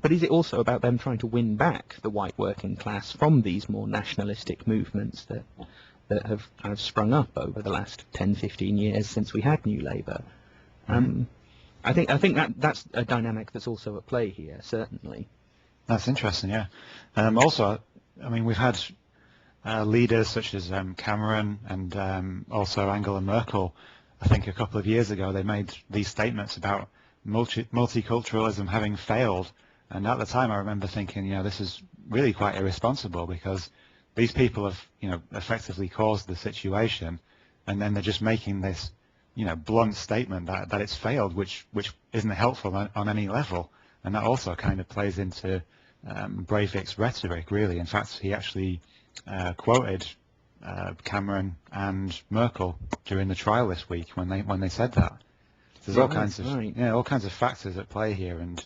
But is it also about them trying to win back the white working class from these more nationalistic movements that have kind of sprung up over the last 10, 15 years since we had New Labour? I think that's a dynamic that's also at play here, certainly. That's interesting, yeah. Also, I mean, we've had leaders such as Cameron and also Angela Merkel. I think a couple of years ago they made these statements about multiculturalism having failed. And at the time I remember thinking, this is really quite irresponsible, because these people have, effectively caused the situation, and then they're just making this, blunt statement that it's failed, which isn't helpful on any level. And that also kind of plays into Breivik's rhetoric, really. In fact, he actually quoted Cameron and Merkel during the trial this week when they said that. So there's all kinds of factors at play here, and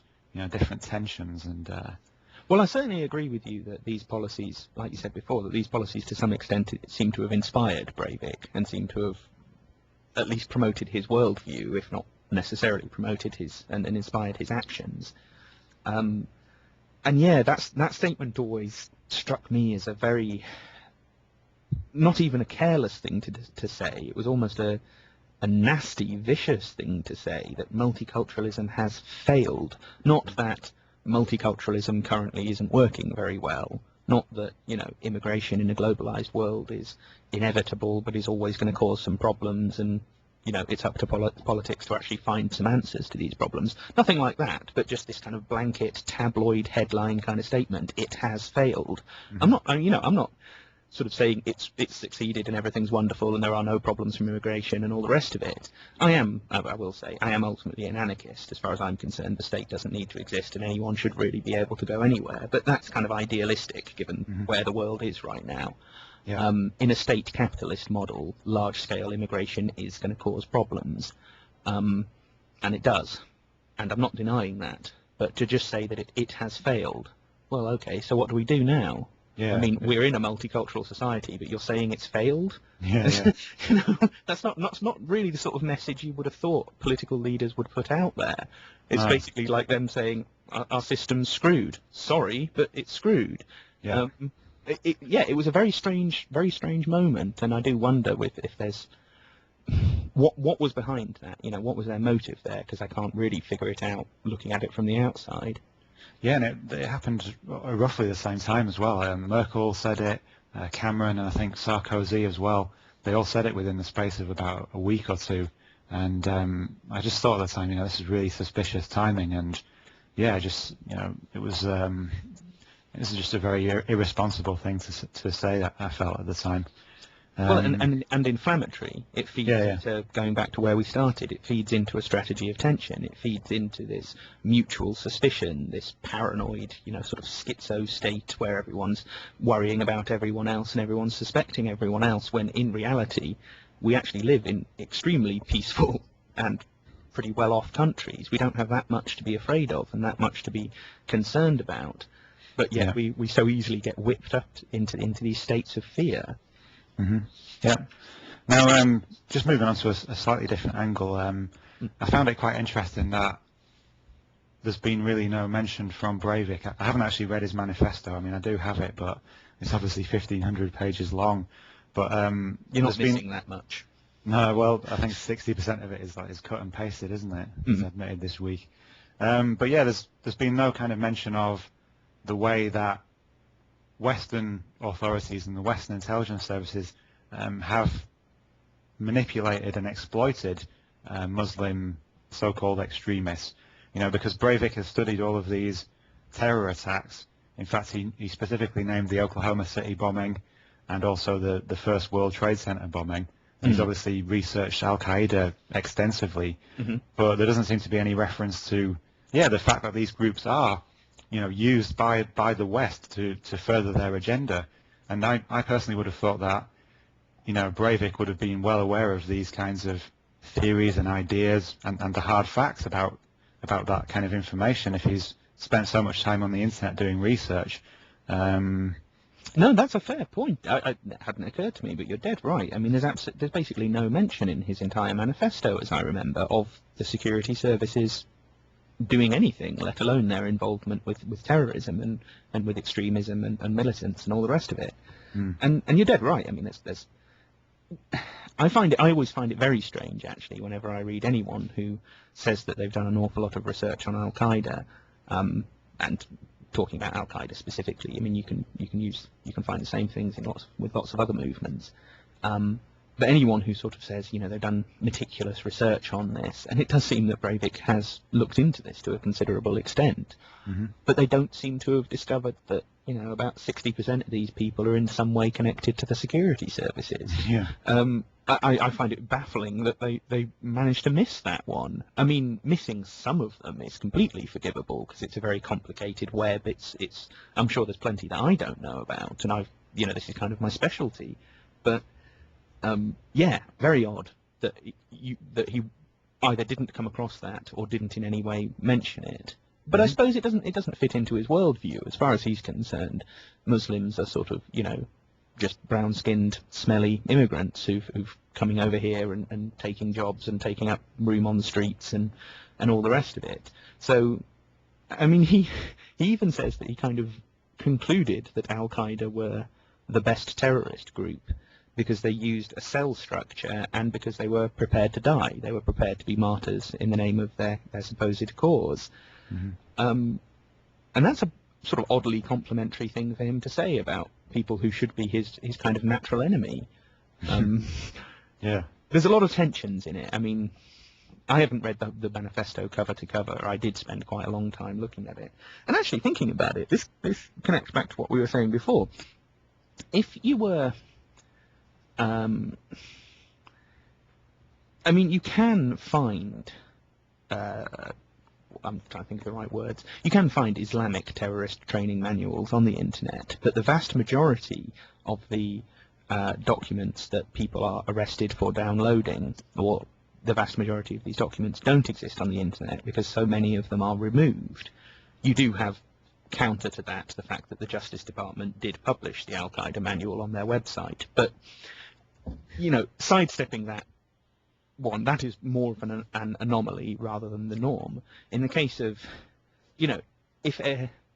different tensions and. Well, I certainly agree with you that these policies, like you said before, that these policies to some extent seem to have inspired Breivik and seem to have at least promoted his worldview, if not necessarily promoted his and inspired his actions. And yeah, that statement always struck me as a very, not even a careless thing to say. It was almost a nasty, vicious thing to say, that multiculturalism has failed. Not that multiculturalism currently isn't working very well. Not that, immigration in a globalized world is inevitable but is always going to cause some problems, and, it's up to politics to actually find some answers to these problems. Nothing like that, but just this kind of blanket tabloid headline kind of statement. It has failed. I'm not sort of saying it's succeeded and everything's wonderful and there are no problems from immigration and all the rest of it. I will say, I am ultimately an anarchist. As far as I'm concerned, the state doesn't need to exist and anyone should really be able to go anywhere. But that's kind of idealistic given where the world is right now. Yeah. In a state capitalist model, large-scale immigration is going to cause problems. And it does. And I'm not denying that. But to just say that it has failed, well, okay, so what do we do now? Yeah. I mean, we're in a multicultural society, but you're saying it's failed? Yeah. That's not really the sort of message you would have thought political leaders would put out there. It's basically like them saying, our system's screwed. Sorry, but it's screwed. Yeah. It was a very strange moment, and I do wonder if there's what was behind that. What was their motive there? Because I can't really figure it out looking at it from the outside. Yeah, and it happened roughly the same time as well. Merkel said it, Cameron, and I think Sarkozy as well. They all said it within the space of about a week or two. And I just thought at the time, this is really suspicious timing. And yeah, it was. This is just a very irresponsible thing to say, that I felt at the time. Well, and inflammatory. It feeds into, going back to where we started, it feeds into a strategy of tension. It feeds into this mutual suspicion, this paranoid, sort of schizo state where everyone's worrying about everyone else and everyone's suspecting everyone else, when in reality we actually live in extremely peaceful and pretty well-off countries. We don't have that much to be afraid of and that much to be concerned about. But yet we so easily get whipped up into these states of fear. Mm-hmm. Yeah. Now, just moving on to a slightly different angle, I found it quite interesting that there's been really no mention from Breivik. I haven't actually read his manifesto. I mean, I do have it, but it's obviously 1,500 pages long. But you're not missing that much. No, well, I think 60% of it is cut and pasted, isn't it? As admitted this week. But yeah, there's been no kind of mention of the way that Western authorities and the Western intelligence services have manipulated and exploited Muslim so-called extremists. Because Breivik has studied all of these terror attacks. In fact, he specifically named the Oklahoma City bombing and also the first World Trade Center bombing. He's obviously researched Al-Qaeda extensively, but there doesn't seem to be any reference to, the fact that these groups are used by the West to further their agenda. And I personally would have thought that, Breivik would have been well aware of these kinds of theories and ideas and the hard facts about that kind of information if he's spent so much time on the internet doing research. No, that's a fair point. It hadn't occurred to me, but you're dead right. I mean, there's basically no mention in his entire manifesto, as I remember, of the security services doing anything, let alone their involvement with terrorism and with extremism and militants and all the rest of it. And you're dead right. I mean, I always find it very strange, actually, whenever I read anyone who says that they've done an awful lot of research on Al-Qaeda, and talking about Al-Qaeda specifically. I mean, you can find the same things with lots of other movements. But anyone who sort of says, they've done meticulous research on this, and it does seem that Breivik has looked into this to a considerable extent, but they don't seem to have discovered that, about 60% of these people are in some way connected to the security services. Yeah. I find it baffling that they managed to miss that one. I mean, missing some of them is completely forgivable because it's a very complicated web. I'm sure there's plenty that I don't know about, and this is kind of my specialty. But very odd that he either didn't come across that or didn't in any way mention it. But I suppose it doesn't fit into his worldview. As far as he's concerned, Muslims are sort of, just brown-skinned, smelly immigrants who've coming over here and taking jobs and taking up room on the streets and all the rest of it. So, I mean, he even says that he kind of concluded that Al-Qaeda were the best terrorist group because they used a cell structure and because they were prepared to die. They were prepared to be martyrs in the name of their supposed cause. And that's a sort of oddly complimentary thing for him to say about people who should be his kind of natural enemy. Yeah. There's a lot of tensions in it. I mean, I haven't read the manifesto cover to cover. I did spend quite a long time looking at it. And actually thinking about it, this connects back to what we were saying before. If you were... I mean, you can find... I'm trying to think of the right words. You can find Islamic terrorist training manuals on the internet, but the vast majority of the documents that people are arrested for downloading, or the vast majority of these documents don't exist on the internet because so many of them are removed. You do have, counter to that, the fact that the Justice Department did publish the Al-Qaeda manual on their website, but, sidestepping that, that is more of an anomaly rather than the norm. In the case of, if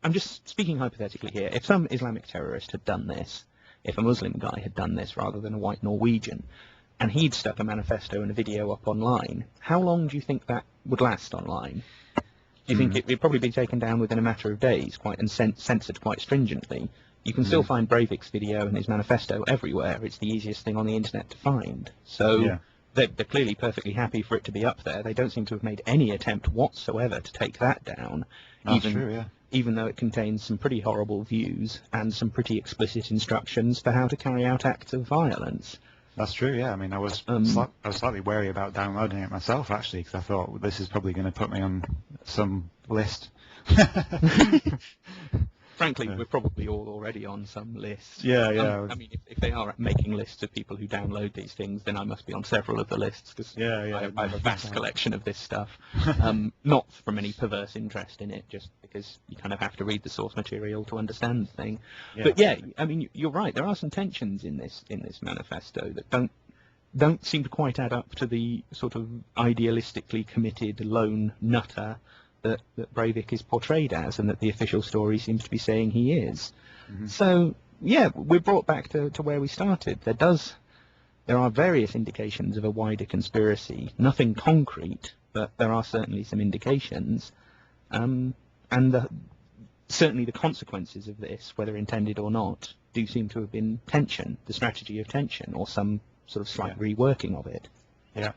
I'm just speaking hypothetically here, if some Islamic terrorist had done this, if a Muslim guy had done this rather than a white Norwegian, and he'd stuck a manifesto and a video up online, how long do you think that would last online? Do you think it'd probably be taken down within a matter of days, and censored quite stringently? You can still find Breivik's video and his manifesto everywhere. It's the easiest thing on the internet to find. So. Yeah. They're clearly perfectly happy for it to be up there. They don't seem to have made any attempt whatsoever to take that down. That's true, yeah. Even though it contains some pretty horrible views and some pretty explicit instructions for how to carry out acts of violence. That's true, yeah. I mean, I was slightly wary about downloading it myself, actually, because I thought, well, this is probably going to put me on some list. Frankly, we're probably all already on some lists. Yeah, yeah. I mean, if they are making lists of people who download these things, then I must be on several of the lists, because I have a vast collection of this stuff. Not from any perverse interest in it, just because you kind of have to read the source material to understand the thing. Yeah. But yeah, I mean, you're right. There are some tensions in this manifesto that don't seem to quite add up to the sort of idealistically committed lone nutter that Breivik is portrayed as, and that the official story seems to be saying he is. So, yeah, we're brought back to where we started. There are various indications of a wider conspiracy. Nothing concrete, but there are certainly some indications. And certainly the consequences of this, whether intended or not, do seem to have been tension, the strategy of tension, or some sort of slight reworking of it. Yeah,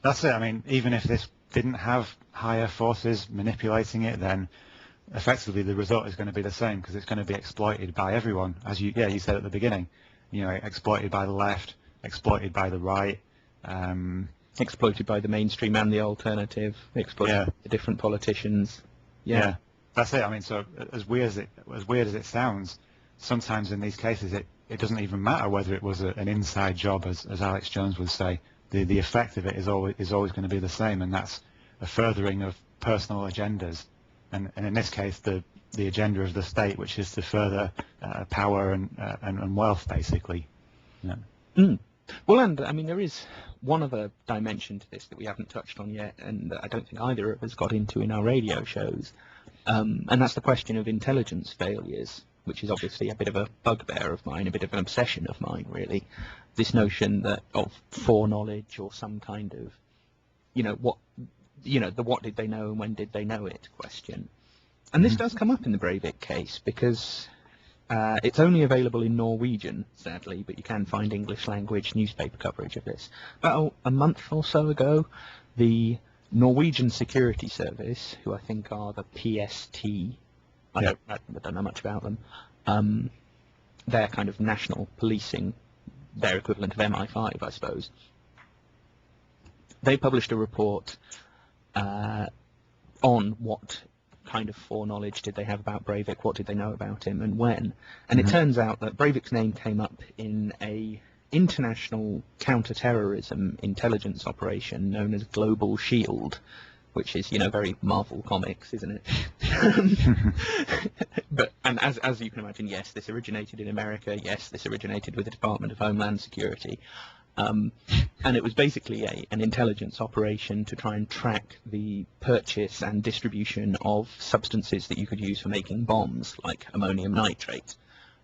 that's it. I mean, even if this didn't have higher forces manipulating it, then effectively the result is going to be the same, because it's going to be exploited by everyone, as you said at the beginning. Exploited by the left, exploited by the right, exploited by the mainstream and the alternative, exploited by the different politicians. Yeah. That's it. I mean, so as weird as it sounds, sometimes in these cases it doesn't even matter whether it was an inside job, as Alex Jones would say. The effect of it is always going to be the same, and that's a furthering of personal agendas, and in this case the agenda of the state, which is to further power and wealth, basically. Yeah. Mm. Well, and I mean, there is one other dimension to this that we haven't touched on yet, and that I don't think either of us got into in our radio shows, and that's the question of intelligence failures, which is obviously a bit of a bugbear of mine, a bit of an obsession of mine, really. This notion that of foreknowledge or some kind of, the what did they know and when did they know it question. And this does come up in the Breivik case because it's only available in Norwegian, sadly, but you can find English language newspaper coverage of this. About a month or so ago, the Norwegian Security Service, who I think are the PST, I don't know much about them, they're kind of national policing, their equivalent of MI5, I suppose. They published a report on what kind of foreknowledge did they have about Breivik, what did they know about him, and when. And it turns out that Breivik's name came up in a international counter-terrorism intelligence operation known as Global Shield, which is, very Marvel Comics, isn't it? And as you can imagine, yes, this originated in America. Yes, this originated with the Department of Homeland Security. And it was basically an intelligence operation to try and track the purchase and distribution of substances that you could use for making bombs, like ammonium nitrate.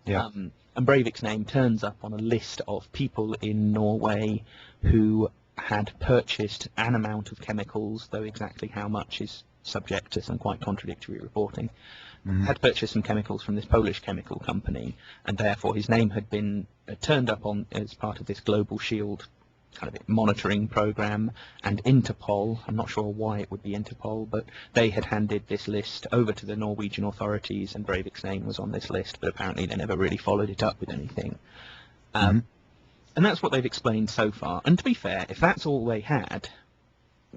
Yeah. And Breivik's name turns up on a list of people in Norway who had purchased an amount of chemicals, though exactly how much is subject to some quite contradictory reporting, had purchased some chemicals from this Polish chemical company, and therefore his name had been turned up on as part of this Global Shield kind of monitoring program, and Interpol, I'm not sure why it would be Interpol, but they had handed this list over to the Norwegian authorities, and Breivik's name was on this list, but apparently they never really followed it up with anything. And that's what they've explained so far. And to be fair, if that's all they had,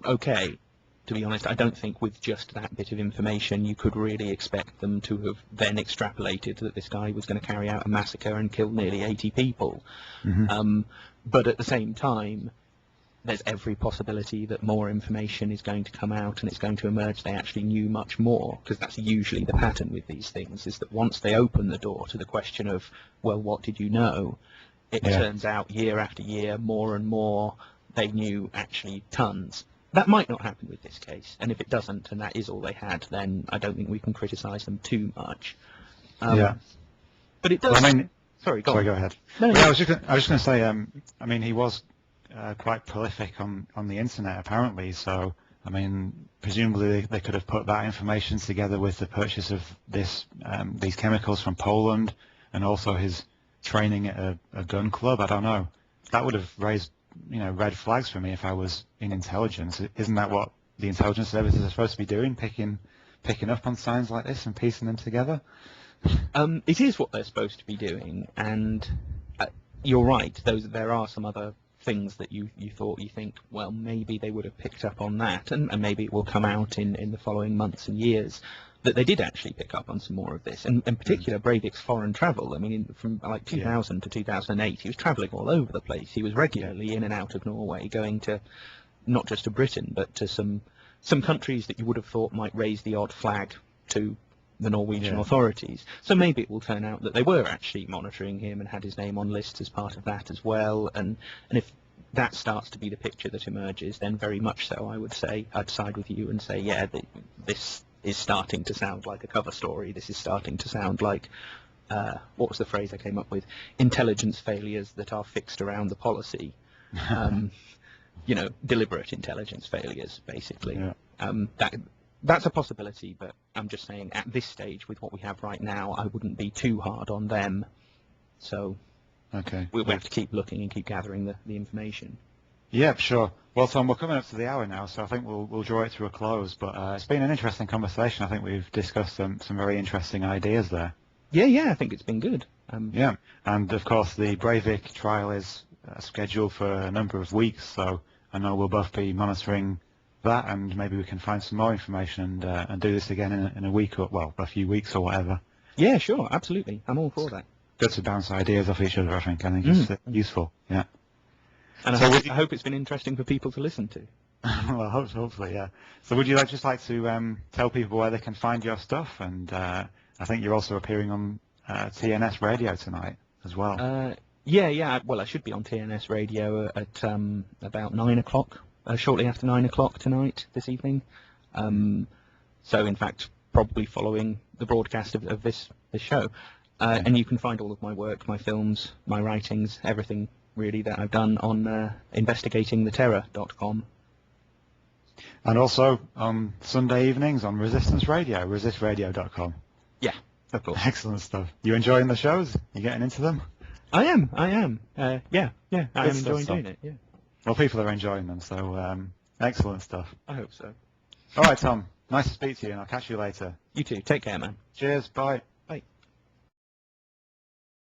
okay. To be honest, I don't think with just that bit of information you could really expect them to have then extrapolated that this guy was going to carry out a massacre and kill nearly 80 people. But at the same time, there's every possibility that more information is going to come out and it's going to emerge they actually knew much more, because that's usually the pattern with these things, is that once they open the door to the question of, well, what did you know, it turns out year after year, more and more, they knew actually tons. That might not happen with this case, and if it doesn't, and that is all they had, then I don't think we can criticise them too much. But it does. Well, Sorry, go ahead. No, I was just going to say, I mean, he was quite prolific on the internet, apparently. So, I mean, presumably they could have put that information together with the purchase of these chemicals from Poland, and also his training at a gun club. I don't know. That would have raised red flags for me if I was in intelligence. Isn't that what the intelligence services are supposed to be doing, picking up on signs like this and piecing them together? It is what they're supposed to be doing, and you're right. There are some other things that you think, well, maybe they would have picked up on that, and maybe it will come out in the following months and years that they did actually pick up on some more of this. And in particular, Breivik's foreign travel. I mean, from like 2000 to 2008, he was travelling all over the place. He was regularly in and out of Norway, going to not just to Britain, but to some countries that you would have thought might raise the odd flag to the Norwegian authorities. So maybe it will turn out that they were actually monitoring him and had his name on lists as part of that as well. And if that starts to be the picture that emerges, then very much so, I would say, I'd side with you and say, this is starting to sound like a cover story. This is starting to sound like, what was the phrase I came up with? Intelligence failures that are fixed around the policy. Deliberate intelligence failures, basically. That's a possibility, but I'm just saying at this stage, with what we have right now, I wouldn't be too hard on them. So we'll have to keep looking and keep gathering the information. Yeah, sure. Well, Tom, we're coming up to the hour now, so I think we'll draw it to a close. But it's been an interesting conversation. I think we've discussed some very interesting ideas there. Yeah, I think it's been good. And of course the Breivik trial is scheduled for a number of weeks, so I know we'll both be monitoring that, and maybe we can find some more information and do this again in a week or, well, a few weeks or whatever. Yeah, sure, absolutely. I'm all for that. Good to bounce ideas off each other, I think. I think it's useful, yeah. And So I hope it's been interesting for people to listen to. Well, hopefully, yeah. So would you just like to tell people where they can find your stuff? And I think you're also appearing on TNS Radio tonight as well. Yeah. Well, I should be on TNS Radio at about 9 o'clock, shortly after 9 o'clock tonight, this evening. So, in fact, probably following the broadcast of this show. And you can find all of my work, my films, my writings, everything really that I've done on investigatingtheterror.com. And also on Sunday evenings on Resistance Radio, resistradio.com. Yeah, of course. Excellent stuff. You enjoying the shows? You getting into them? I am. Yeah, I am enjoying doing it, yeah. Well, people are enjoying them, so excellent stuff. I hope so. All right, Tom. Nice to speak to you, and I'll catch you later. You too. Take care, man. Cheers. Bye.